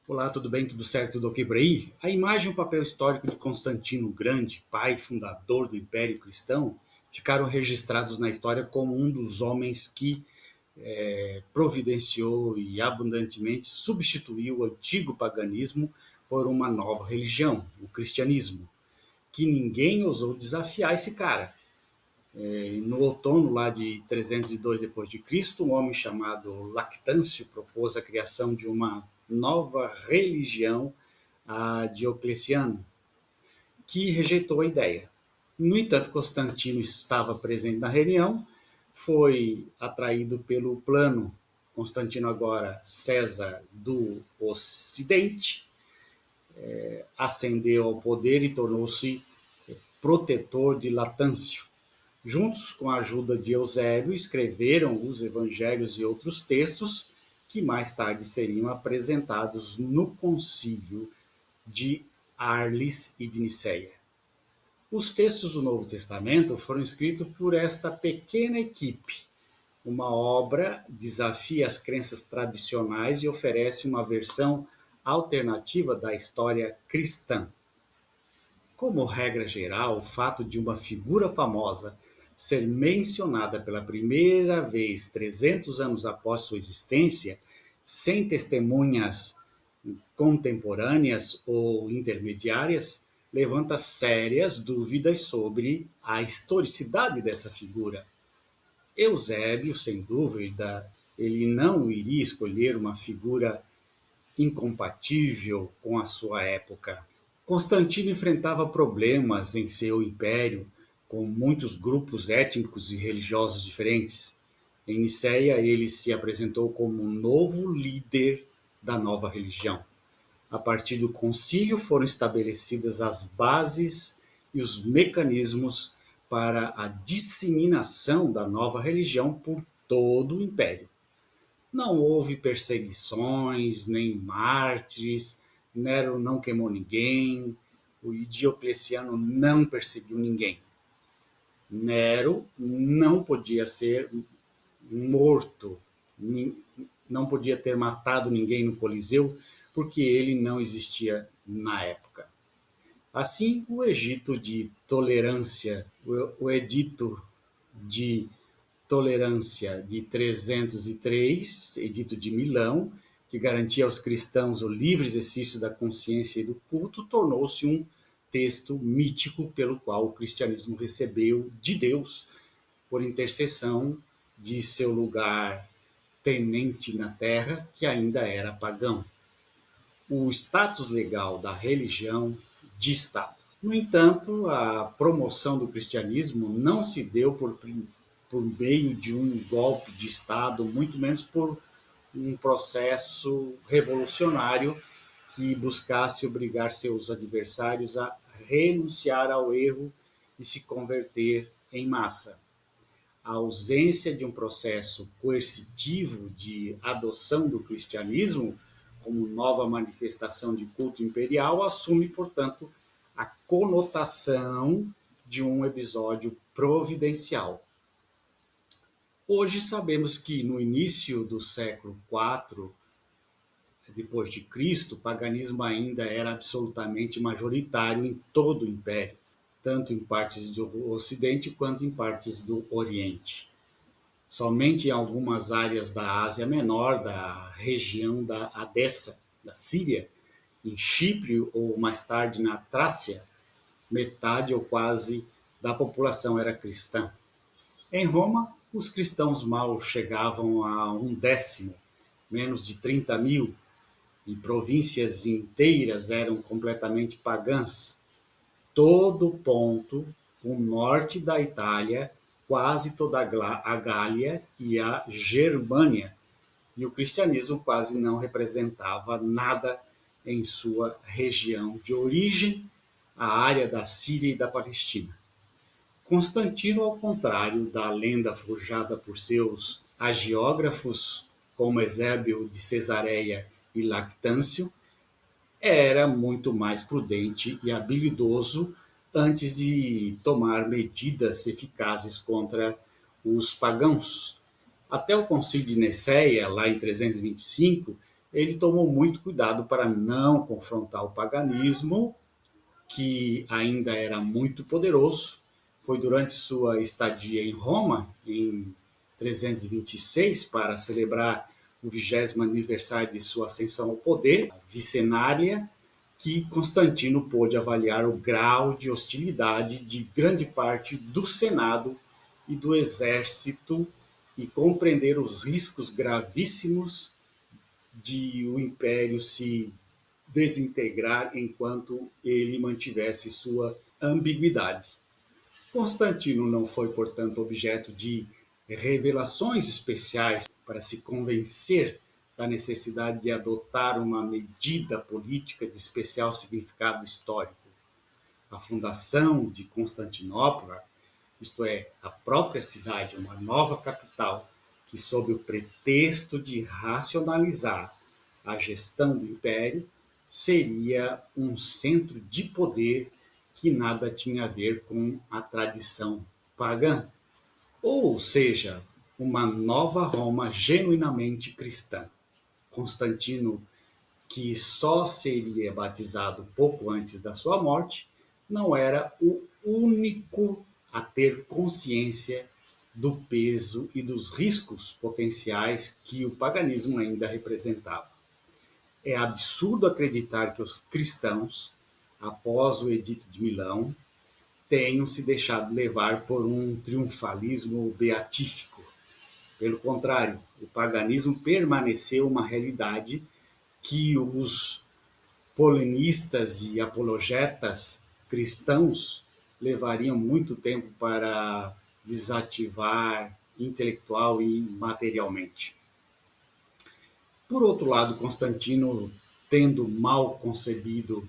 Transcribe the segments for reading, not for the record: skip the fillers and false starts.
Olá, tudo bem? Tudo certo? Tudo ok por aí? A imagem e o papel histórico de Constantino o Grande, pai fundador do Império Cristão, ficaram registrados na história como um dos homens que providenciou e abundantemente substituiu o antigo paganismo por uma nova religião, o cristianismo, que ninguém ousou desafiar esse cara. No outono lá de 302 depois de Cristo, um homem chamado Lactâncio propôs a criação de uma nova religião a Diocleciano, que rejeitou a ideia. No entanto, Constantino estava presente na reunião, foi atraído pelo plano Constantino agora César do Ocidente, ascendeu ao poder e tornou-se protetor de Latâncio. Juntos, com a ajuda de Eusébio, escreveram os evangelhos e outros textos que mais tarde seriam apresentados no concílio de Arles e de Nicéia. Os textos do Novo Testamento foram escritos por esta pequena equipe. Uma obra desafia as crenças tradicionais e oferece uma versão alternativa da história cristã. Como regra geral, o fato de uma figura famosa ser mencionada pela primeira vez 300 anos após sua existência, sem testemunhas contemporâneas ou intermediárias, levanta sérias dúvidas sobre a historicidade dessa figura. Eusébio, sem dúvida, ele não iria escolher uma figura incompatível com a sua época. Constantino enfrentava problemas em seu império, com muitos grupos étnicos e religiosos diferentes. Em Nicéia, ele se apresentou como um novo líder da nova religião. A partir do concílio foram estabelecidas as bases e os mecanismos para a disseminação da nova religião por todo o império. Não houve perseguições, nem mártires, Nero não queimou ninguém, o Diocleciano não perseguiu ninguém. Nero não podia ser morto, não podia ter matado ninguém no Coliseu, porque ele não existia na época. Assim, o Egito de Tolerância, o Edito de Tolerância de 303, Edito de Milão, que garantia aos cristãos o livre exercício da consciência e do culto, tornou-se um texto mítico pelo qual o cristianismo recebeu de Deus, por intercessão de seu lugar tenente na terra, que ainda era pagão. O status legal da religião de Estado. No entanto, a promoção do cristianismo não se deu por meio de um golpe de Estado, muito menos por um processo revolucionário que buscasse obrigar seus adversários a renunciar ao erro e se converter em massa. A ausência de um processo coercitivo de adoção do cristianismo como nova manifestação de culto imperial assume, portanto, a conotação de um episódio providencial. Hoje sabemos que no início do século IV depois de Cristo, o paganismo ainda era absolutamente majoritário em todo o império, tanto em partes do Ocidente quanto em partes do Oriente. Somente em algumas áreas da Ásia Menor, da região da Adessa, da Síria, em Chipre ou mais tarde na Trácia, metade ou quase da população era cristã. Em Roma, os cristãos mal chegavam a um décimo, menos de 30.000, e províncias inteiras eram completamente pagãs. Todo o ponto, o norte da Itália, quase toda a Gália e a Germânia, e o cristianismo quase não representava nada em sua região de origem, a área da Síria e da Palestina. Constantino, ao contrário da lenda forjada por seus hagiógrafos, como Eusébio de Cesareia e Lactâncio, era muito mais prudente e habilidoso antes de tomar medidas eficazes contra os pagãos. Até o Concílio de Nicéia, lá em 325, ele tomou muito cuidado para não confrontar o paganismo, que ainda era muito poderoso. Foi durante sua estadia em Roma, em 326, para celebrar o 20º aniversário de sua ascensão ao poder, vicenária, que Constantino pôde avaliar o grau de hostilidade de grande parte do Senado e do exército e compreender os riscos gravíssimos de o império se desintegrar enquanto ele mantivesse sua ambiguidade. Constantino não foi, portanto, objeto de revelações especiais para se convencer da necessidade de adotar uma medida política de especial significado histórico. A fundação de Constantinopla, isto é, a própria cidade, uma nova capital, que, sob o pretexto de racionalizar a gestão do império, seria um centro de poder que nada tinha a ver com a tradição pagã. Ou seja, uma nova Roma genuinamente cristã. Constantino, que só seria batizado pouco antes da sua morte, não era o único a ter consciência do peso e dos riscos potenciais que o paganismo ainda representava. É absurdo acreditar que os cristãos, após o Edito de Milão, tenham se deixado levar por um triunfalismo beatífico. Pelo contrário, o paganismo permaneceu uma realidade que os polemistas e apologetas cristãos levariam muito tempo para desativar intelectual e materialmente. Por outro lado, Constantino, tendo mal concebido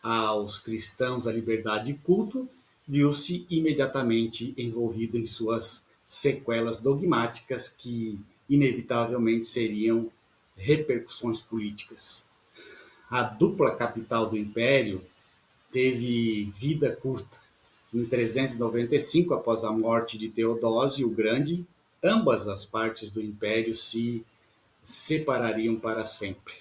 aos cristãos a liberdade de culto, viu-se imediatamente envolvido em suas sequelas dogmáticas que inevitavelmente seriam repercussões políticas. A dupla capital do império teve vida curta. Em 395, após a morte de Teodósio o Grande, ambas as partes do império se separariam para sempre.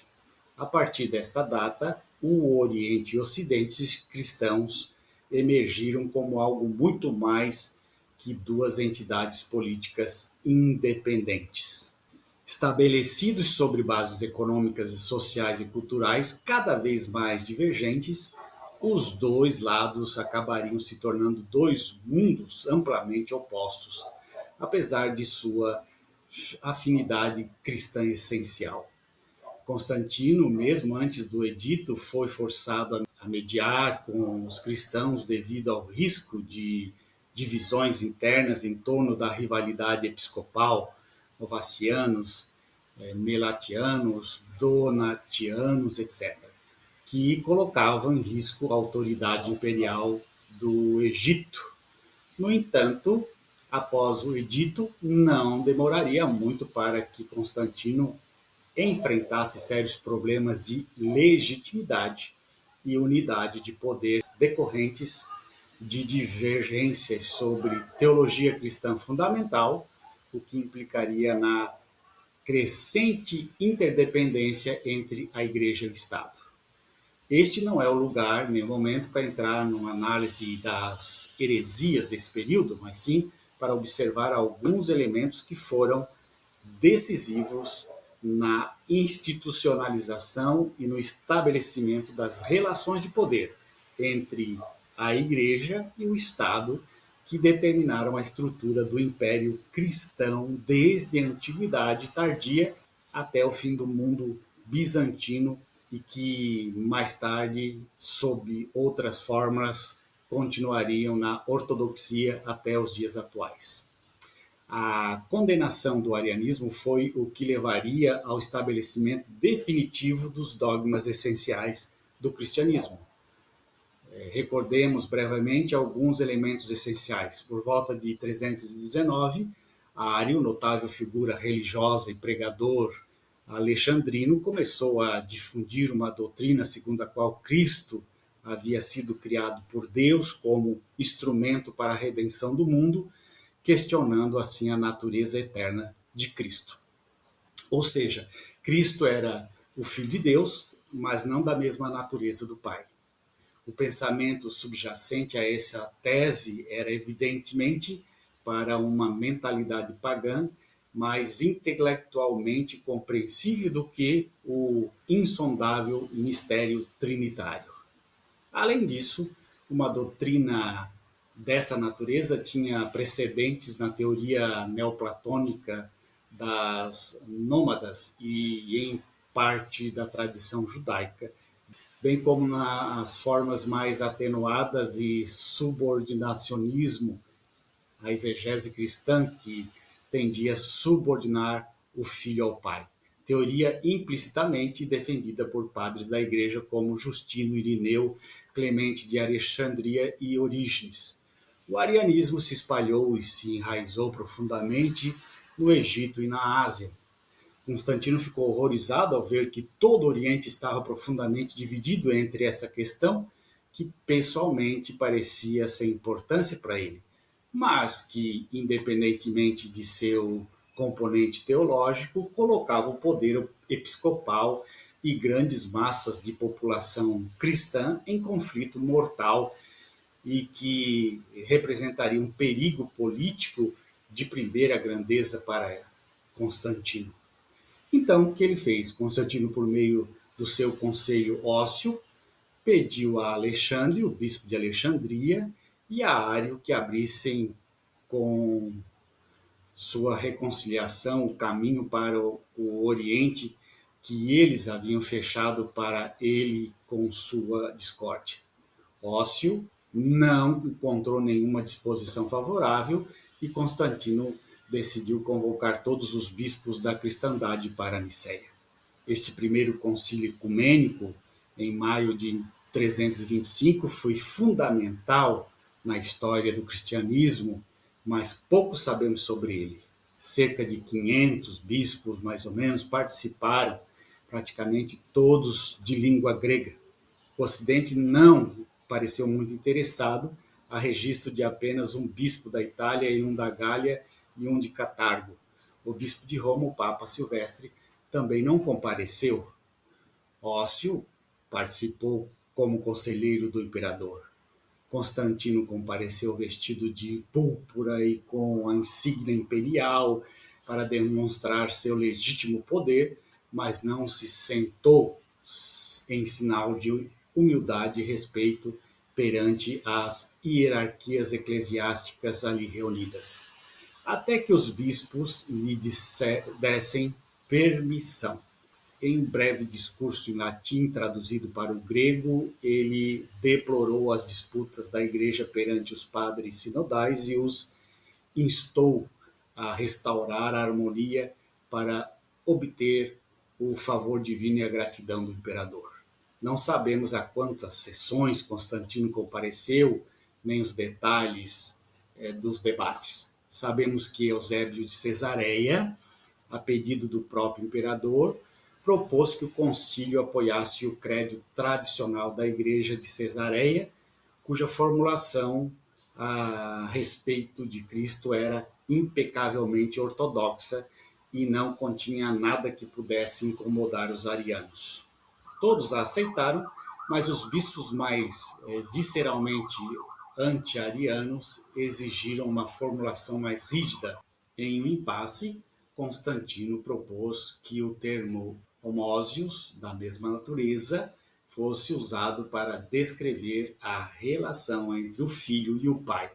A partir desta data, o Oriente e o Ocidente cristãos emergiram como algo muito mais que duas entidades políticas independentes. Estabelecidos sobre bases econômicas, sociais e culturais cada vez mais divergentes, os dois lados acabariam se tornando dois mundos amplamente opostos, apesar de sua afinidade cristã essencial. Constantino, mesmo antes do edito, foi forçado a mediar com os cristãos devido ao risco de divisões internas em torno da rivalidade episcopal, novacianos, melatianos, donatianos, etc., que colocavam em risco a autoridade imperial do Egito. No entanto, após o edito, não demoraria muito para que Constantino enfrentasse sérios problemas de legitimidade e unidade de poder decorrentes de divergências sobre teologia cristã fundamental, o que implicaria na crescente interdependência entre a Igreja e o Estado. Este não é o lugar, nem o momento, para entrar numa análise das heresias desse período, mas sim para observar alguns elementos que foram decisivos na institucionalização e no estabelecimento das relações de poder entre a Igreja e o Estado, que determinaram a estrutura do Império Cristão desde a Antiguidade Tardia até o fim do mundo bizantino e que mais tarde, sob outras formas, continuariam na ortodoxia até os dias atuais. A condenação do arianismo foi o que levaria ao estabelecimento definitivo dos dogmas essenciais do cristianismo. Recordemos brevemente alguns elementos essenciais. Por volta de 319, Ário, notável figura religiosa e pregador alexandrino, começou a difundir uma doutrina segundo a qual Cristo havia sido criado por Deus como instrumento para a redenção do mundo, questionando assim a natureza eterna de Cristo. Ou seja, Cristo era o Filho de Deus, mas não da mesma natureza do Pai. O pensamento subjacente a essa tese era evidentemente para uma mentalidade pagã mais intelectualmente compreensível do que o insondável mistério trinitário. Além disso, uma doutrina dessa natureza tinha precedentes na teoria neoplatônica das nômadas e em parte da tradição judaica, bem como nas formas mais atenuadas e subordinacionismo, a exegese cristã que tendia a subordinar o filho ao pai. Teoria implicitamente defendida por padres da igreja como Justino, Irineu, Clemente de Alexandria e Orígenes. O arianismo se espalhou e se enraizou profundamente no Egito e na Ásia. Constantino ficou horrorizado ao ver que todo o Oriente estava profundamente dividido entre essa questão, que pessoalmente parecia sem importância para ele, mas que, independentemente de seu componente teológico, colocava o poder episcopal e grandes massas de população cristã em conflito mortal e que representaria um perigo político de primeira grandeza para Constantino. Então, o que ele fez? Constantino, por meio do seu conselho ósseo, pediu a Alexandre, o bispo de Alexandria, e a Ário que abrissem com sua reconciliação o caminho para o Oriente que eles haviam fechado para ele com sua discórdia. Ócio não encontrou nenhuma disposição favorável e Constantino decidiu convocar todos os bispos da cristandade para Nicéia. Este primeiro concílio ecumênico, em maio de 325, foi fundamental na história do cristianismo, mas pouco sabemos sobre ele. Cerca de 500 bispos, mais ou menos, participaram, praticamente todos de língua grega. O Ocidente não pareceu muito interessado, a registro de apenas um bispo da Itália e um da Gália e um de Catargo. O bispo de Roma, o Papa Silvestre, também não compareceu. Ócio participou como conselheiro do imperador. Constantino compareceu vestido de púrpura e com a insígnia imperial para demonstrar seu legítimo poder, mas não se sentou em sinal de humildade e respeito perante as hierarquias eclesiásticas ali reunidas, até que os bispos lhe dessem permissão. Em breve discurso em latim traduzido para o grego, ele deplorou as disputas da igreja perante os padres sinodais e os instou a restaurar a harmonia para obter o favor divino e a gratidão do imperador. Não sabemos a quantas sessões Constantino compareceu, nem os detalhes dos debates. Sabemos que Eusébio de Cesareia, a pedido do próprio imperador, propôs que o concílio apoiasse o credo tradicional da Igreja de Cesareia, cuja formulação a respeito de Cristo era impecavelmente ortodoxa e não continha nada que pudesse incomodar os arianos. Todos a aceitaram, mas os bispos mais visceralmente anti-arianos exigiram uma formulação mais rígida. Em um impasse, Constantino propôs que o termo homósios, da mesma natureza, fosse usado para descrever a relação entre o filho e o pai.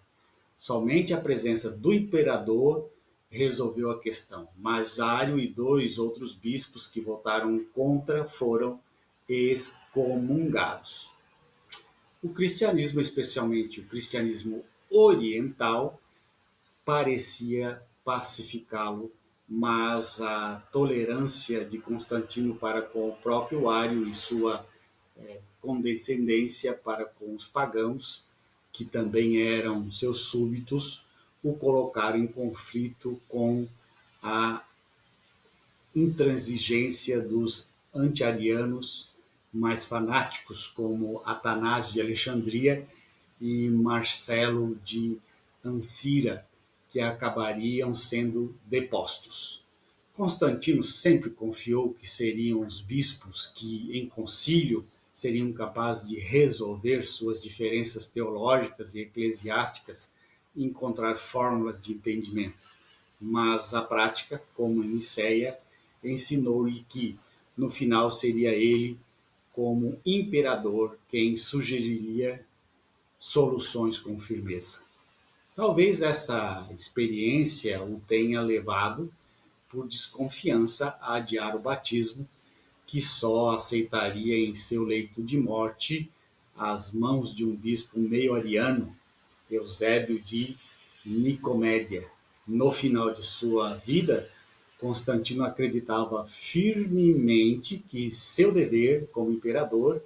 Somente a presença do imperador resolveu a questão, mas Ário e 2 outros bispos que votaram contra foram excomungados. O cristianismo, especialmente o cristianismo oriental, parecia pacificá-lo, mas a tolerância de Constantino para com o próprio Ário e sua condescendência para com os pagãos, que também eram seus súbitos, o colocaram em conflito com a intransigência dos anti-arianos mais fanáticos, como Atanásio de Alexandria e Marcelo de Ancira, que acabariam sendo depostos. Constantino sempre confiou que seriam os bispos que, em concílio, seriam capazes de resolver suas diferenças teológicas e eclesiásticas e encontrar fórmulas de entendimento. Mas a prática, como em Nicéia, ensinou-lhe que, no final, seria ele, como imperador, quem sugeriria soluções com firmeza. Talvez essa experiência o tenha levado, por desconfiança, a adiar o batismo, que só aceitaria em seu leito de morte as mãos de um bispo meio-ariano, Eusébio de Nicomédia. No final de sua vida, Constantino acreditava firmemente que seu dever como imperador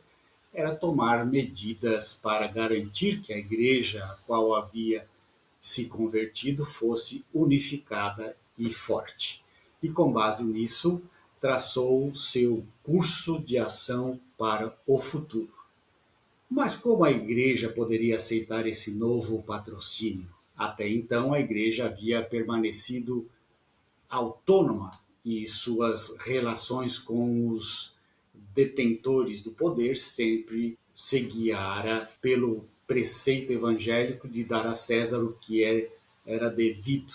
era tomar medidas para garantir que a igreja a qual havia se convertido fosse unificada e forte. E com base nisso, traçou seu curso de ação para o futuro. Mas como a igreja poderia aceitar esse novo patrocínio? Até então, a igreja havia permanecido autônoma e suas relações com os detentores do poder sempre se guiara pelo preceito evangélico de dar a César o que era devido.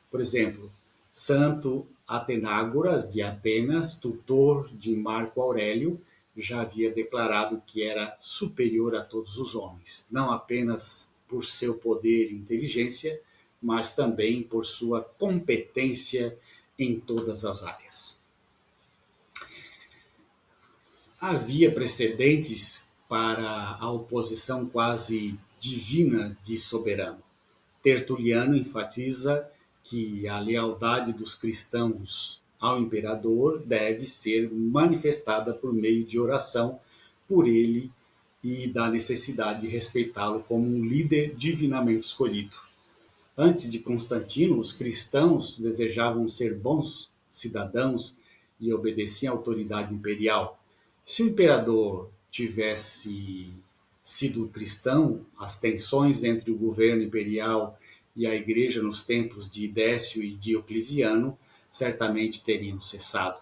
Por exemplo, Santo Atenágoras de Atenas, tutor de Marco Aurélio, já havia declarado que era superior a todos os homens, não apenas por seu poder e inteligência, mas também por sua competência em todas as áreas. Havia precedentes para a oposição quase divina de soberano. Tertuliano enfatiza que a lealdade dos cristãos ao imperador deve ser manifestada por meio de oração por ele e da necessidade de respeitá-lo como um líder divinamente escolhido. Antes de Constantino, os cristãos desejavam ser bons cidadãos e obedeciam à autoridade imperial. Se o imperador tivesse sido cristão, as tensões entre o governo imperial e a igreja nos tempos de Décio e Diocleciano certamente teriam cessado.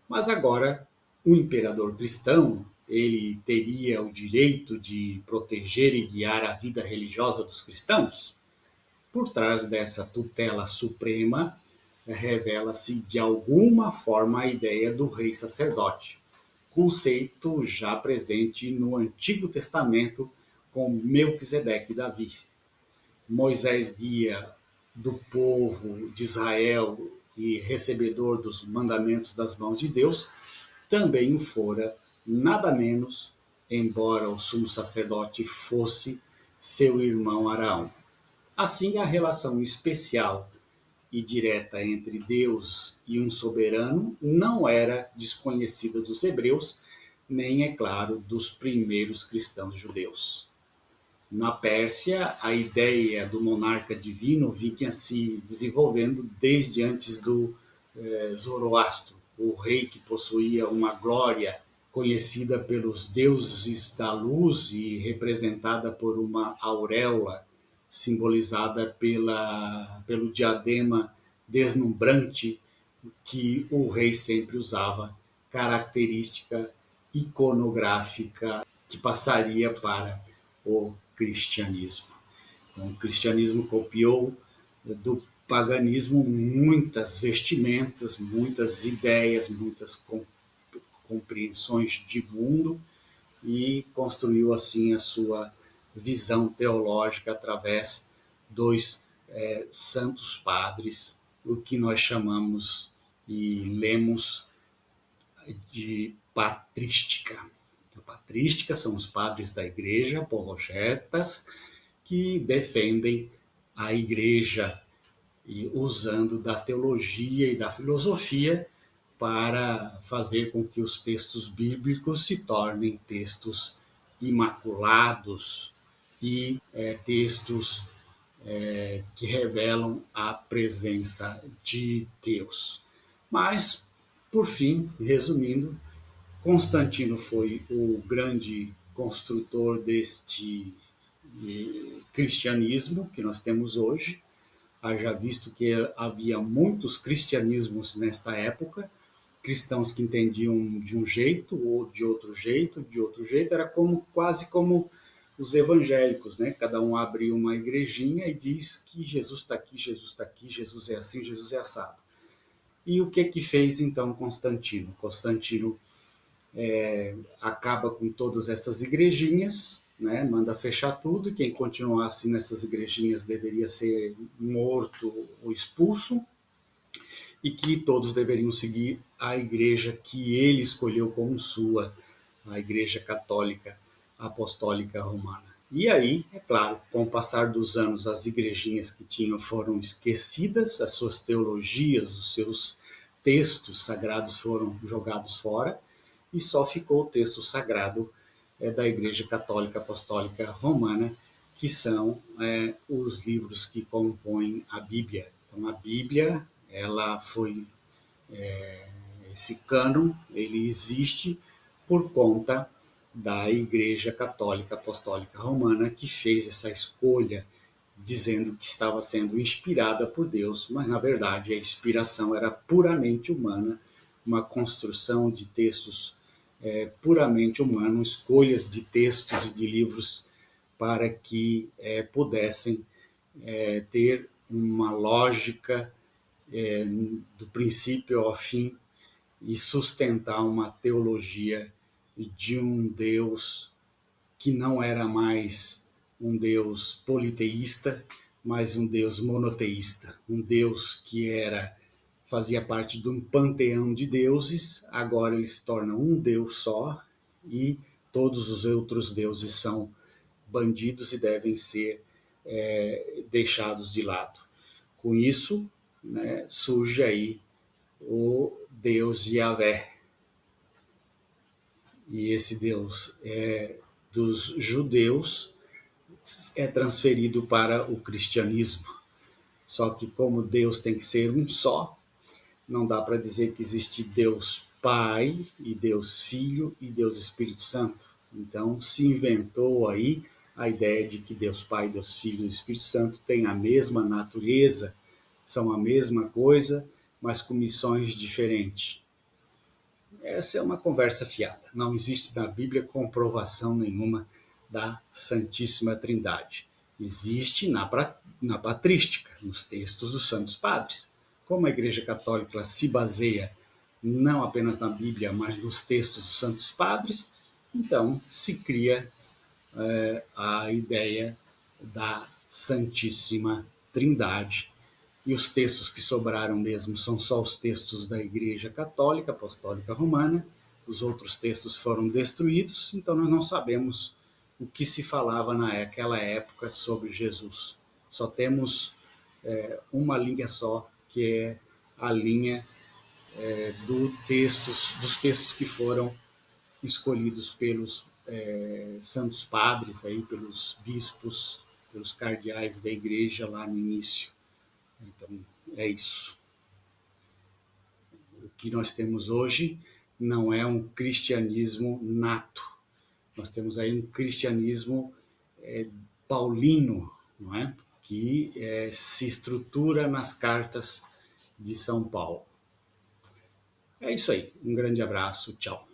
Mas agora, o imperador cristão, ele teria o direito de proteger e guiar a vida religiosa dos cristãos? Por trás dessa tutela suprema, revela-se de alguma forma a ideia do rei sacerdote, conceito já presente no Antigo Testamento com Melquisedeque e Davi. Moisés, guia do povo de Israel e recebedor dos mandamentos das mãos de Deus, também o fora, nada menos, embora o sumo sacerdote fosse seu irmão Araão. Assim, a relação especial e direta entre Deus e um soberano não era desconhecida dos hebreus, nem, é claro, dos primeiros cristãos judeus. Na Pérsia, a ideia do monarca divino vinha se desenvolvendo desde antes do Zoroastro, o rei que possuía uma glória conhecida pelos deuses da luz e representada por uma auréola simbolizada pelo diadema deslumbrante que o rei sempre usava, característica iconográfica que passaria para o cristianismo. Então, o cristianismo copiou do paganismo muitas vestimentas, muitas ideias, muitas compreensões de mundo e construiu assim a sua visão teológica através dos santos padres, o que nós chamamos e lemos de patrística. A patrística são os padres da igreja, apologetas, que defendem a igreja e usando da teologia e da filosofia para fazer com que os textos bíblicos se tornem textos imaculados e textos que revelam a presença de Deus. Mas, por fim, resumindo, Constantino foi o grande construtor deste cristianismo que nós temos hoje, haja visto que havia muitos cristianismos nesta época, cristãos que entendiam de um jeito ou de outro jeito, era como quase como os evangélicos, né? Cada um abre uma igrejinha e diz que Jesus está aqui, Jesus está aqui, Jesus é assim, Jesus é assado. E o que fez então Constantino? Constantino acaba com todas essas igrejinhas, né? Manda fechar tudo, e quem continuasse nessas igrejinhas deveria ser morto ou expulso, e que todos deveriam seguir a igreja que ele escolheu como sua, a Igreja Católica Apostólica Romana. E aí, é claro, com o passar dos anos, as igrejinhas que tinham foram esquecidas, as suas teologias, os seus textos sagrados foram jogados fora, e só ficou o texto sagrado da Igreja Católica Apostólica Romana, que são os livros que compõem a Bíblia. Então, a Bíblia, ela foi esse cânon, ele existe por conta da Igreja Católica Apostólica Romana, que fez essa escolha dizendo que estava sendo inspirada por Deus, mas na verdade a inspiração era puramente humana, uma construção de textos puramente humanos, escolhas de textos e de livros para que pudessem ter uma lógica do princípio ao fim e sustentar uma teologia de um Deus que não era mais um Deus politeísta, mas um Deus monoteísta, um Deus que fazia parte de um panteão de deuses, agora ele se torna um Deus só, e todos os outros deuses são bandidos e devem ser deixados de lado. Com isso, né, surge aí o Deus Yahvé. E esse Deus dos judeus é transferido para o cristianismo. Só que como Deus tem que ser um só, não dá para dizer que existe Deus Pai e Deus Filho e Deus Espírito Santo. Então se inventou aí a ideia de que Deus Pai, Deus Filho e Espírito Santo têm a mesma natureza, são a mesma coisa, mas com missões diferentes. Essa é uma conversa fiada. Não existe na Bíblia comprovação nenhuma da Santíssima Trindade. Existe na patrística, nos textos dos Santos Padres. Como a Igreja Católica se baseia não apenas na Bíblia, mas nos textos dos Santos Padres, então se cria a ideia da Santíssima Trindade. E os textos que sobraram mesmo são só os textos da Igreja Católica Apostólica Romana. Os outros textos foram destruídos, então nós não sabemos o que se falava naquela época sobre Jesus. Só temos uma linha só, que é a linha dos textos que foram escolhidos pelos santos padres, aí, pelos bispos, pelos cardeais da igreja lá no início. Então, é isso. O que nós temos hoje não é um cristianismo nato. Nós temos aí um cristianismo paulino, não é? Que se estrutura nas cartas de São Paulo. É isso aí. Um grande abraço. Tchau.